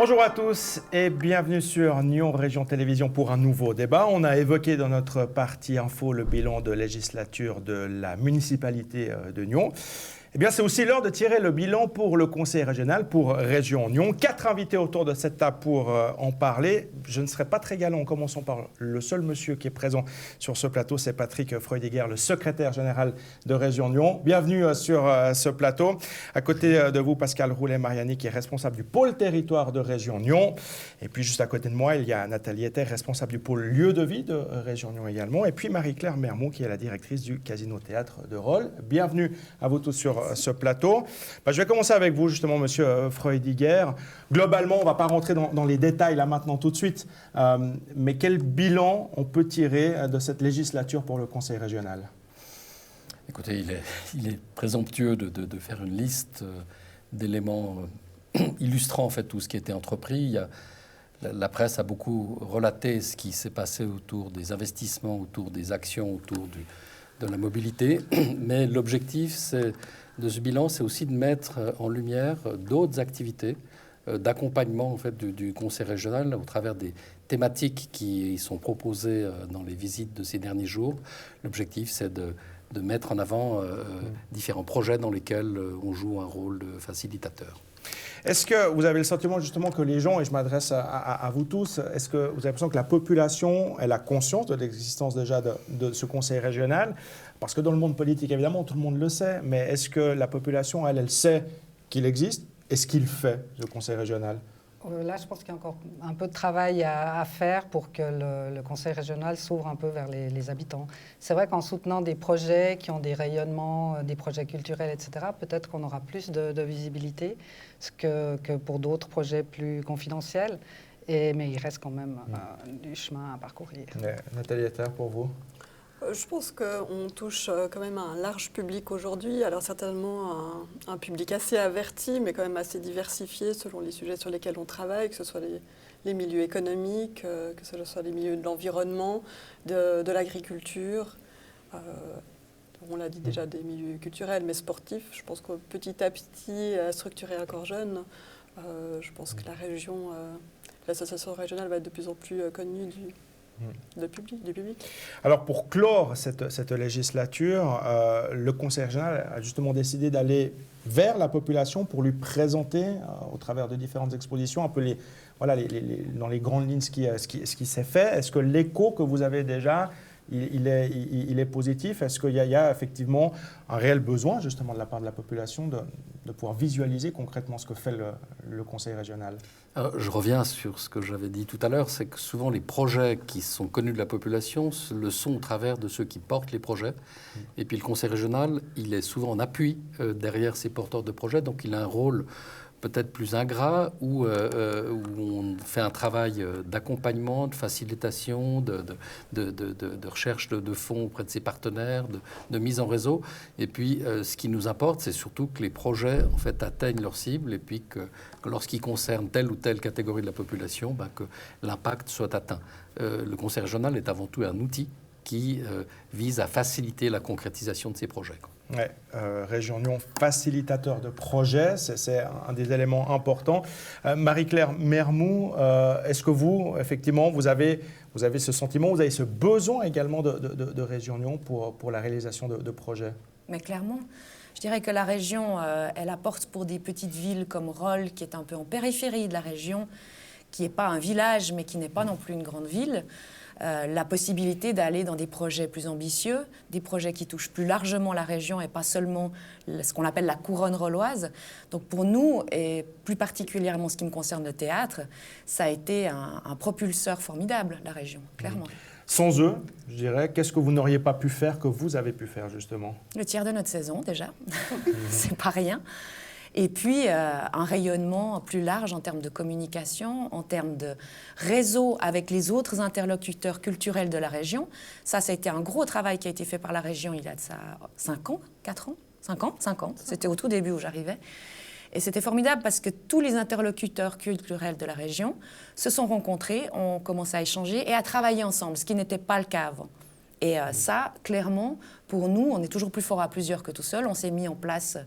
Bonjour à tous et bienvenue sur Nyon Région Télévision pour un nouveau débat. On a évoqué dans notre partie info le bilan de législature de la municipalité de Nyon. Eh bien, c'est aussi l'heure de tirer le bilan pour le conseil régional, pour Région Nyon. 4 invités autour de cette table pour en parler. Je ne serai pas très galant en commençant par le seul monsieur qui est présent sur ce plateau, c'est Patrick Freudiger, le secrétaire général de Région Nyon. Bienvenue sur ce plateau. À côté de vous, Pascal Roulet-Mariani, qui est responsable du pôle territoire de Région Nyon. Et puis, juste à côté de moi, il y a Nathalie Etter, responsable du pôle lieu de vie de Région Nyon également. Et puis, Marie-Claire Mermoux, qui est la directrice du Casino Théâtre de Rolle. Bienvenue à vous tous sur ce plateau. Je vais commencer avec vous, justement, monsieur Freudiger. Globalement, on ne va pas rentrer dans les détails là maintenant tout de suite, mais quel bilan on peut tirer de cette législature pour le conseil régional? Écoutez, il est présomptueux de faire une liste d'éléments illustrant en fait tout ce qui a été entrepris. La presse a beaucoup relaté ce qui s'est passé autour des investissements, autour des actions, autour de la mobilité. Mais l'objectif de ce bilan, c'est aussi de mettre en lumière d'autres activités d'accompagnement en fait, du conseil régional au travers des thématiques qui sont proposées dans les visites de ces derniers jours. L'objectif, c'est de mettre en avant différents projets dans lesquels on joue un rôle de facilitateur. Est-ce que vous avez le sentiment justement que les gens, et je m'adresse à vous tous, est-ce que vous avez l'impression que la population, elle a conscience de l'existence déjà de ce conseil régional? Parce que dans le monde politique, évidemment, tout le monde le sait, mais est-ce que la population, elle sait qu'il existe et ce qu'il fait, ce conseil régional? Là, je pense qu'il y a encore un peu de travail à faire pour que le conseil régional s'ouvre un peu vers les habitants. C'est vrai qu'en soutenant des projets qui ont des rayonnements, des projets culturels, etc., peut-être qu'on aura plus de visibilité que pour d'autres projets plus confidentiels. Mais il reste quand même du chemin à parcourir. Nathalie Etter, pour vous? Je pense qu'on touche quand même un large public aujourd'hui, alors certainement un public assez averti, mais quand même assez diversifié selon les sujets sur lesquels on travaille, que ce soit les milieux économiques, que ce soit les milieux de l'environnement, de l'agriculture, on l'a dit déjà des milieux culturels, mais sportifs. Je pense que petit à petit, structuré encore jeune, je pense que l'association régionale va être de plus en plus connue du public. Alors pour clore cette législature, le conseil régional a justement décidé d'aller vers la population pour lui présenter, au travers de différentes expositions, un peu dans les grandes lignes ce qui s'est fait. Est-ce que l'écho que vous avez déjà, il est positif? Est-ce qu'il y a effectivement un réel besoin justement de la part de la population de pouvoir visualiser concrètement ce que fait le conseil régional? Alors, je reviens sur ce que j'avais dit tout à l'heure, c'est que souvent les projets qui sont connus de la population le sont au travers de ceux qui portent les projets. Et puis le conseil régional, il est souvent en appui derrière ces porteurs de projets, donc il a un rôle peut-être plus ingrat, où on fait un travail d'accompagnement, de facilitation, de recherche de fonds auprès de ses partenaires, de mise en réseau. Et puis, ce qui nous importe, c'est surtout que les projets en fait, atteignent leur cible et puis que lorsqu'ils concernent telle ou telle catégorie de la population, que l'impact soit atteint. Le conseil régional est avant tout un outil qui vise à faciliter la concrétisation de ces projets. Ouais, Région Nyon, facilitateur de projets, c'est un des éléments importants. Marie-Claire Mermoux, est-ce que vous, effectivement, vous avez ce sentiment, vous avez ce besoin également de Région Nyon pour la réalisation de projets? Mais clairement, je dirais que la région, elle apporte pour des petites villes comme Rolle, qui est un peu en périphérie de la région, qui n'est pas un village, mais qui n'est pas non plus une grande ville, la possibilité d'aller dans des projets plus ambitieux, des projets qui touchent plus largement la région et pas seulement ce qu'on appelle la couronne rolloise. Donc pour nous, et plus particulièrement ce qui me concerne le théâtre, ça a été un propulseur formidable, la région, clairement. Sans eux, je dirais, qu'est-ce que vous n'auriez pas pu faire que vous avez pu faire, justement? Le tiers de notre saison, déjà. C'est pas rien. Et puis, un rayonnement plus large en termes de communication, en termes de réseau avec les autres interlocuteurs culturels de la région. Ça a été un gros travail qui a été fait par la région il y a de ça 5 ans, 4 ans, 5 ans, 5 ans. C'était au tout début où j'arrivais. Et c'était formidable parce que tous les interlocuteurs culturels de la région se sont rencontrés, ont commencé à échanger et à travailler ensemble, ce qui n'était pas le cas avant. Et ça, clairement, pour nous, on est toujours plus fort à plusieurs que tout seul. On s'est mis en place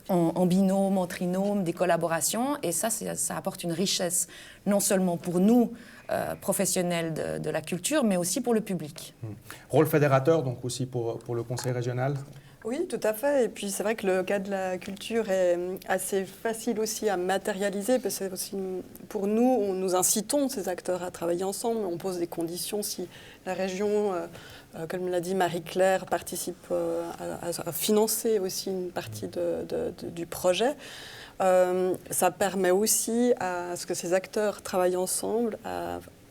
en binôme, en trinôme, des collaborations. Et ça apporte une richesse, non seulement pour nous, professionnels de la culture, mais aussi pour le public. Rôle fédérateur, donc aussi pour le conseil régional. Oui, tout à fait. Et puis c'est vrai que le cas de la culture est assez facile aussi à matérialiser, parce que c'est aussi pour nous, nous incitons ces acteurs à travailler ensemble. On pose des conditions. Si la région, comme l'a dit Marie-Claire, participe à financer aussi une partie du projet, ça permet aussi à ce que ces acteurs travaillent ensemble,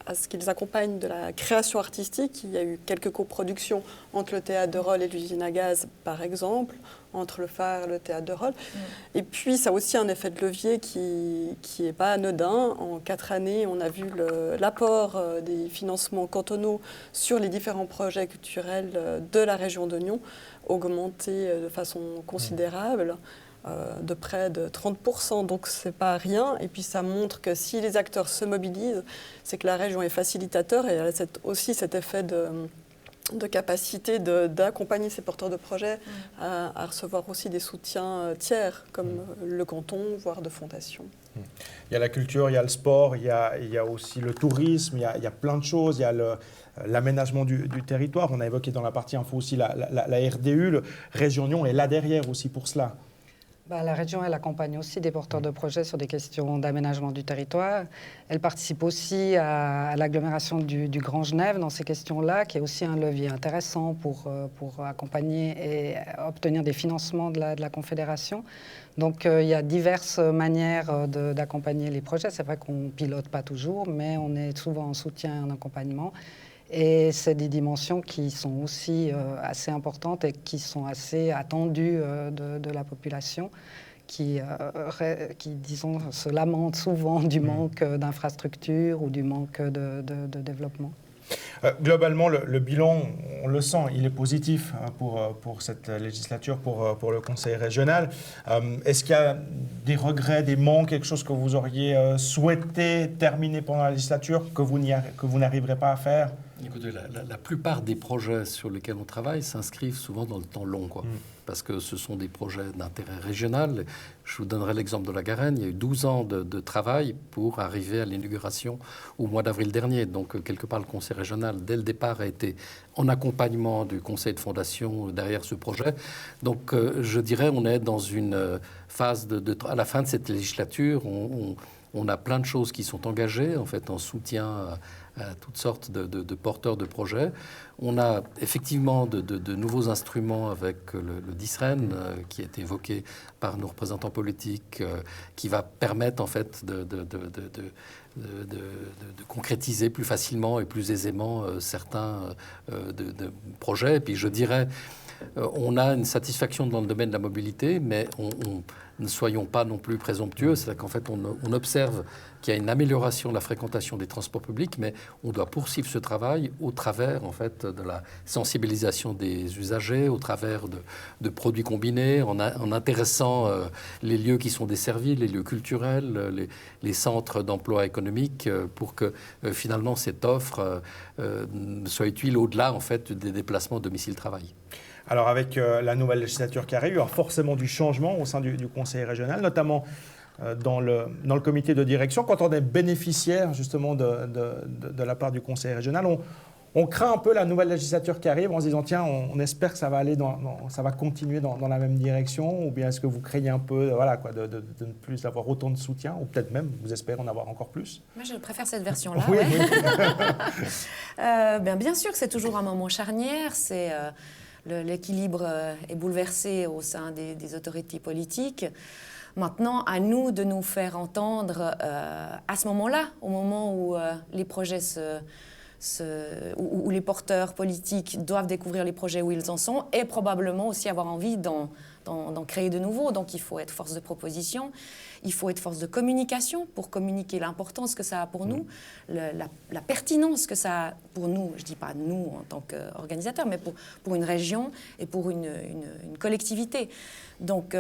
à ce qu'ils accompagnent de la création artistique. Il y a eu quelques coproductions entre le Théâtre de Rolle et l'usine à gaz, par exemple, entre le Phare et le Théâtre de Rolle. Et puis, ça a aussi un effet de levier qui n'est pas anodin. En 4 années, on a vu l'apport des financements cantonaux sur les différents projets culturels de la région de Nyon augmenter de façon considérable. De près de 30%, donc c'est pas rien. Et puis ça montre que si les acteurs se mobilisent, c'est que la région est facilitateur et elle a aussi cet effet de capacité d'accompagner ces porteurs de projets à recevoir aussi des soutiens tiers, comme le canton, voire de fondations. Il y a la culture, il y a le sport, il y a aussi le tourisme, il y a plein de choses, il y a l'aménagement du territoire. On a évoqué dans la partie info aussi la RDU, le Région Nyon est là derrière aussi pour cela. La région, elle accompagne aussi des porteurs de projets sur des questions d'aménagement du territoire. Elle participe aussi à l'agglomération du Grand Genève dans ces questions-là, qui est aussi un levier intéressant pour accompagner et obtenir des financements de la Confédération. Donc il y a diverses manières d'accompagner les projets. C'est vrai qu'on ne pilote pas toujours, mais on est souvent en soutien et en accompagnement. Et c'est des dimensions qui sont aussi assez importantes et qui sont assez attendues de la population, qui, disons, se lamente souvent du manque d'infrastructures ou du manque de développement. Globalement, le bilan, on le sent, il est positif pour cette législature, pour le Conseil régional. Est-ce qu'il y a des regrets, des manques, quelque chose que vous auriez souhaité terminer pendant la législature, que vous n'arriverez pas à faire ? Écoutez, la plupart des projets sur lesquels on travaille s'inscrivent souvent dans le temps long, parce que ce sont des projets d'intérêt régional. Je vous donnerai l'exemple de la Garenne. Il y a eu 12 ans de travail pour arriver à l'inauguration au mois d'avril dernier. Donc, quelque part, le Conseil régional, dès le départ, a été en accompagnement du Conseil de fondation derrière ce projet. Donc, je dirais, on est dans une phase à la fin de cette législature, on a plein de choses qui sont engagées, en fait, en soutien à toutes sortes de porteurs de projets. On a effectivement de nouveaux instruments avec le DISREN qui est évoqué par nos représentants politiques, qui va permettre en fait de concrétiser plus facilement et plus aisément certains de projets. Et puis je dirais, on a une satisfaction dans le domaine de la mobilité, mais ne soyons pas non plus présomptueux. C'est-à-dire qu'en fait, on observe qu'il y a une amélioration de la fréquentation des transports publics, mais on doit poursuivre ce travail au travers en fait, de la sensibilisation des usagers, au travers de produits combinés, en intéressant les lieux qui sont desservis, les lieux culturels, les centres d'emploi économique, pour que finalement cette offre soit utile au-delà en fait, des déplacements domicile-travail. Alors avec la nouvelle législature qui arrive, il y aura forcément du changement au sein du Conseil régional, notamment dans le comité de direction. Quand on est bénéficiaire justement de la part du Conseil régional, on craint un peu la nouvelle législature qui arrive en se disant tiens, on espère que ça va aller ça va continuer dans la même direction, ou bien est-ce que vous craignez un peu de ne plus avoir autant de soutien, ou peut-être même vous espérez en avoir encore plus? Moi, je préfère cette version-là. Oui, oui. Bien sûr que c'est toujours un moment charnière. L'équilibre est bouleversé au sein des autorités politiques. Maintenant, à nous de nous faire entendre à ce moment-là, au moment où les projets où les porteurs politiques doivent découvrir les projets où ils en sont, et probablement aussi avoir envie d'en créer de nouveaux. Donc il faut être force de proposition, il faut être force de communication pour communiquer l'importance que ça a pour nous, la pertinence que ça a pour nous, je ne dis pas nous en tant qu'organisateurs, mais pour une région et pour une collectivité. Donc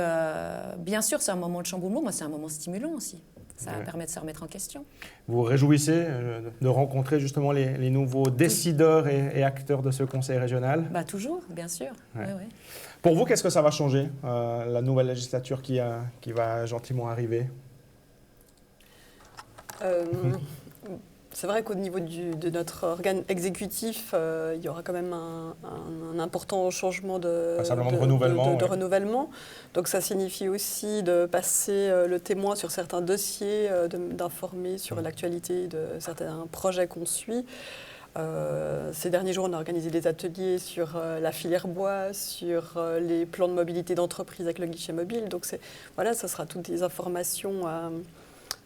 bien sûr c'est un moment de chamboulement, mais c'est un moment stimulant aussi. Ça permet de se remettre en question. Vous vous réjouissez de rencontrer justement les nouveaux décideurs et acteurs de ce conseil régional? Toujours, bien sûr. Ouais. Oui. Pour vous, qu'est-ce que ça va changer, la nouvelle législature qui va gentiment arriver? C'est vrai qu'au niveau de notre organe exécutif, il y aura quand même un important changement de renouvellement. Donc ça signifie aussi de passer le témoin sur certains dossiers, d'informer sur l'actualité de certains projets qu'on suit. Ces derniers jours, on a organisé des ateliers sur la filière bois, sur les plans de mobilité d'entreprise avec le guichet mobile. Donc voilà, ça sera toutes des informations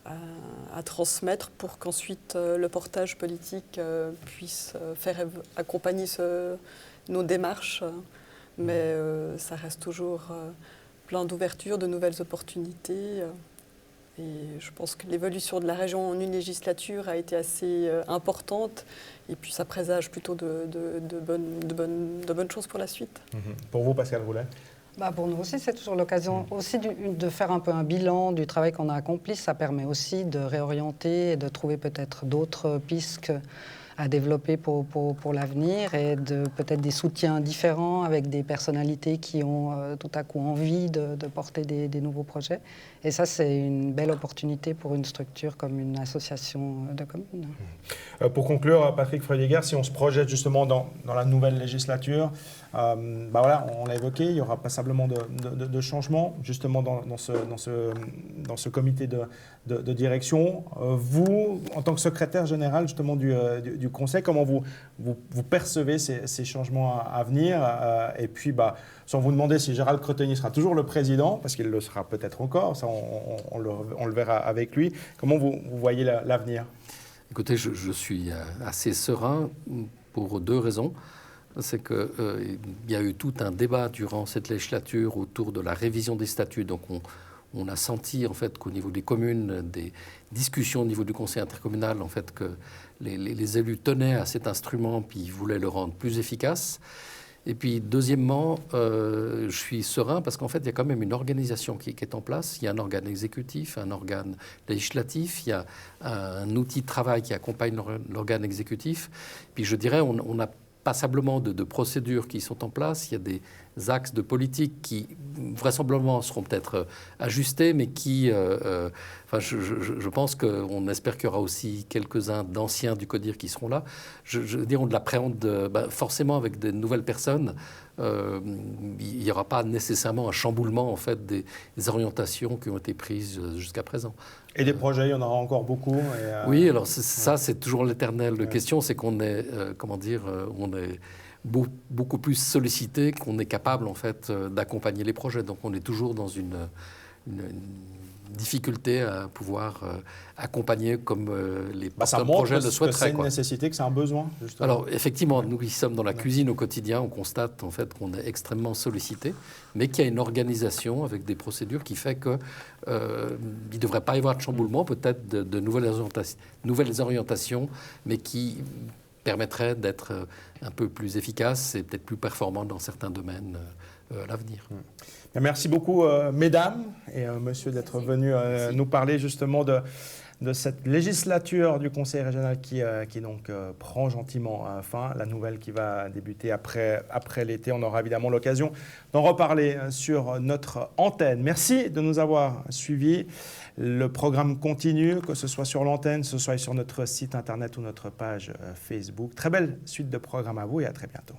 à transmettre pour qu'ensuite le portage politique puisse accompagner nos démarches. Mais ça reste toujours plein d'ouvertures, de nouvelles opportunités. Et je pense que l'évolution de la région en une législature a été assez importante. Et puis ça présage plutôt de bonnes choses pour la suite. Pour vous, Pascal Roulet? Pour nous aussi, c'est toujours l'occasion aussi de faire un peu un bilan du travail qu'on a accompli. Ça permet aussi de réorienter et de trouver peut-être d'autres pistes à développer pour l'avenir et peut-être des soutiens différents avec des personnalités qui ont tout à coup envie de porter des nouveaux projets. Et ça, c'est une belle opportunité pour une structure comme une association de communes. Pour conclure, Patrick Freudiger, si on se projette justement dans la nouvelle législature, voilà, on l'a évoqué, il y aura passablement de changements justement dans ce comité de direction. Vous, en tant que secrétaire général justement du Conseil, comment vous percevez ces changements à venir? Et puis, sans vous demander si Gérald Cretegny sera toujours le président, parce qu'il le sera peut-être encore, ça on le verra avec lui. Comment vous voyez l'avenir? Écoutez, je suis assez serein pour deux raisons. C'est qu'il y a eu tout un débat durant cette législature autour de la révision des statuts. Donc on a senti en fait qu'au niveau des communes, des discussions au niveau du conseil intercommunal, en fait que les élus tenaient à cet instrument puis ils voulaient le rendre plus efficace. Et puis deuxièmement, je suis serein parce qu'en fait il y a quand même une organisation qui est en place. Il y a un organe exécutif, un organe législatif, il y a un outil de travail qui accompagne l'organe exécutif. Puis je dirais on a passablement de procédures qui sont en place. Il y a des axes de politique qui vraisemblablement seront peut-être ajustés, mais qui, je pense qu'on espère qu'il y aura aussi quelques-uns d'anciens du CODIR qui seront là. Je veux dire, on l'appréhende forcément avec de nouvelles personnes. Il n'y aura pas nécessairement un chamboulement en fait des orientations qui ont été prises jusqu'à présent. Et des projets, il y en aura encore beaucoup. Oui, alors ça, c'est toujours l'éternelle question, c'est qu'on est, on est beaucoup plus sollicité qu'on est capable en fait d'accompagner les projets. Donc on est toujours dans une difficulté à pouvoir accompagner comme les porteurs de projets le souhaiteraient. C'est une nécessité, que c'est un besoin, justement. Alors effectivement, nous qui sommes dans la cuisine au quotidien, on constate en fait qu'on est extrêmement sollicité, mais qu'il y a une organisation avec des procédures qui fait que il ne devrait pas y avoir de chamboulement, peut-être de nouvelles orientations, mais qui permettraient d'être un peu plus efficaces et peut-être plus performants dans certains domaines à l'avenir. Merci beaucoup, mesdames et monsieur, d'être venus nous parler justement de cette législature du Conseil régional qui donc prend gentiment fin, la nouvelle qui va débuter après l'été. On aura évidemment l'occasion d'en reparler sur notre antenne. Merci de nous avoir suivis. Le programme continue, que ce soit sur l'antenne, que ce soit sur notre site internet ou notre page Facebook. Très belle suite de programmes à vous et à très bientôt.